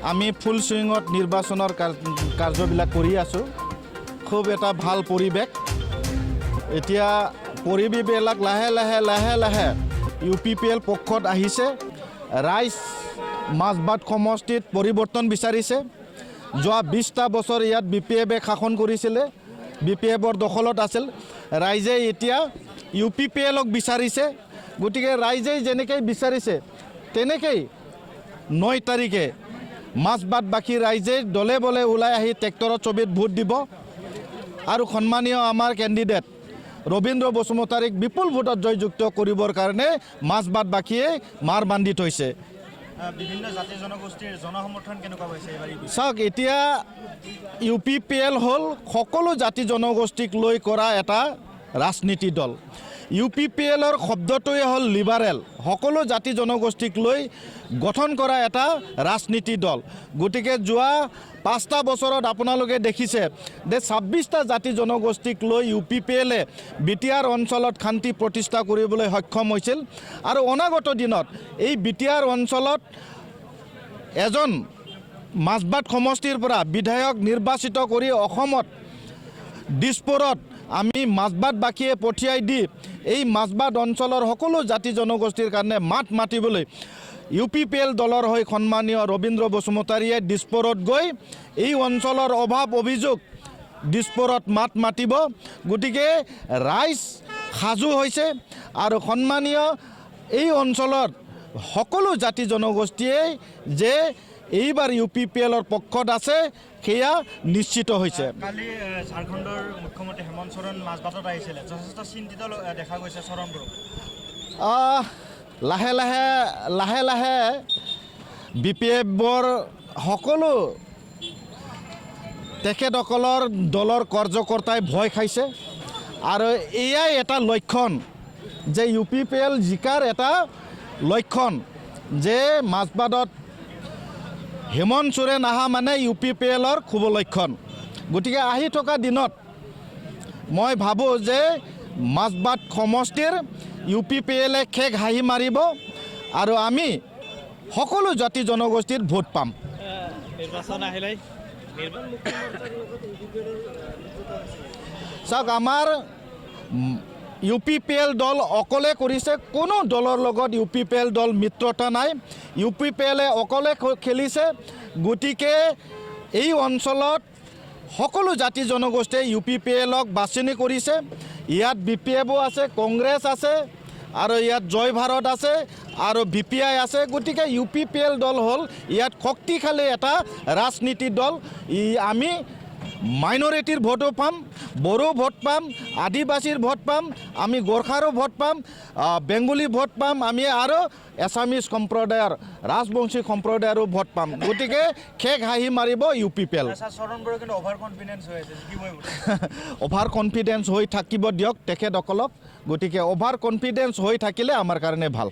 আমি ফুল সুইঙত নিৰ্বাচনৰ কাৰ্যবিলাক কৰি আছোঁ। খুব এটা ভাল পৰিৱেশ। এতিয়া পৰিৱেশবিলাক লাহে লাহে UPPL পক্ষত আহিছে। ৰাইজ মাজবাট সমষ্টিত পৰিৱৰ্তন বিচাৰিছে। যোৱা 20টা বছৰ ইয়াত BPF শাসন কৰিছিলে। BPFৰ দখলত আছিল। ৰাইজে এতিয়া UPPLক বিচাৰিছে। গতিকে ৰাইজে যেনেকৈ বিচাৰিছে তেনেকৈ 9 তাৰিখে মাজবাটবাসী ৰাইজে দলে বলে ওলাই আহি ট্ৰেক্টৰৰ ছবিত ভোট দিব আৰু সন্মানীয় আমাৰ কেণ্ডিডেট ৰবীন্দ্ৰ বসুমতাৰীক বিপুল ভোটত জয়যুক্ত কৰিবৰ কাৰণে মাজবাটবাসীয়ে মাৰ বান্ধি থৈছে। বিভিন্ন জাতি জনগোষ্ঠীৰ জনসমৰ্থন কেনেকুৱা হৈছে এইবাৰ? চাওক, এতিয়া UPPL হ'ল সকলো জাতি জনগোষ্ঠীক লৈ কৰা এটা ৰাজনীতি দল। UPPLৰ শব্দটোৱে হ'ল লিবাৰেল, সকলো জাতি জনগোষ্ঠীক লৈ গঠন কৰা এটা ৰাজনীতি দল। গতিকে যোৱা 5টা বছৰত আপোনালোকে দেখিছে যে 26টা জাতি জনগোষ্ঠীক লৈ UPPLে BTR অঞ্চলত শান্তি প্ৰতিষ্ঠা কৰিবলৈ সক্ষম হৈছিল। আৰু অনাগত দিনত এই BTR অঞ্চলত এজন মাজবাট সমষ্টিৰ পৰা বিধায়ক নিৰ্বাচিত কৰি অসমত দিছপুৰত আমি মাজবাটবাসীয়ে পঠিয়াই দি এই মাজবাট অঞ্চলৰ সকলো জাতি জনগোষ্ঠীৰ কাৰণে মাত মাতিবলৈ UPPL দলৰ হৈ সন্মানীয় ৰবীন্দ্ৰ বসুমতাৰীয়ে দিছপুৰত গৈ এই অঞ্চলৰ অভাৱ অভিযোগ দিছপুৰত মাত মাতিব। গতিকে ৰাইজ সাজু হৈছে আৰু সন্মানীয় এই অঞ্চলত সকলো জাতি জনগোষ্ঠীয়ে যে এইবাৰ UPPLৰ পক্ষত আছে সেয়া নিশ্চিত হৈছে। কালি ঝাৰখণ্ডৰ মুখ্যমন্ত্ৰী হেমন্ত সোৰেন মাজবাটত আহিছিলে, যথেষ্ট চিন্তিত দেখা গৈছে চৰণবোৰক। লাহে লাহে BPFৰ সকলো তেখেতসকলৰ দলৰ কাৰ্যকৰ্তাই ভয় খাইছে আৰু এয়াই এটা লক্ষণ যে UPPL জিকাৰ এটা লক্ষণ যে মাজবাটত হেমন্ত সোৰেন আহা মানে UPPLৰ শুভ লক্ষণ। গতিকে আহি থকা দিনত মই ভাবোঁ যে মাজবাট সমষ্টিৰ UPPLে খেগ হাঁহি মাৰিব আৰু আমি সকলো জাতি জনগোষ্ঠীৰ ভোট পাম। চাওক, আমাৰ UPPL দল অকলে কৰিছে, কোনো দলৰ লগত UPPL দল মিত্ৰতা নাই। UPPLে অকলে খেলিছে। গতিকে এই অঞ্চলত সকলো জাতি জনগোষ্ঠীয়ে UPPLক বাছনি কৰিছে। ইয়াত BPFও আছে, কংগ্ৰেছ আছে আৰু ইয়াত জয় ভাৰত আছে আৰু VPI আছে। গতিকে UPPL দল হ'ল ইয়াত শক্তিশালী এটা ৰাজনীতি দল। আমি মাইনৰিটিৰ ভোটো পাম, বড়ো ভোট পাম, আদিবাসীৰ ভোট পাম, আমি গোৰ্খাৰো ভোট পাম, বেংগলী ভোট পাম, আমি আৰু এছামিজ সম্প্ৰদায়ৰ ৰাজবংশী সম্প্ৰদায়ৰো ভোট পাম। গতিকে খেগ হাঁহি মাৰিব UPPL। অভাৰ কনফিডেন্স হৈ থাকিব দিয়ক তেখেতসকলক। গতিকে অভাৰ কনফিডেন্স হৈ থাকিলে আমাৰ কাৰণে ভাল।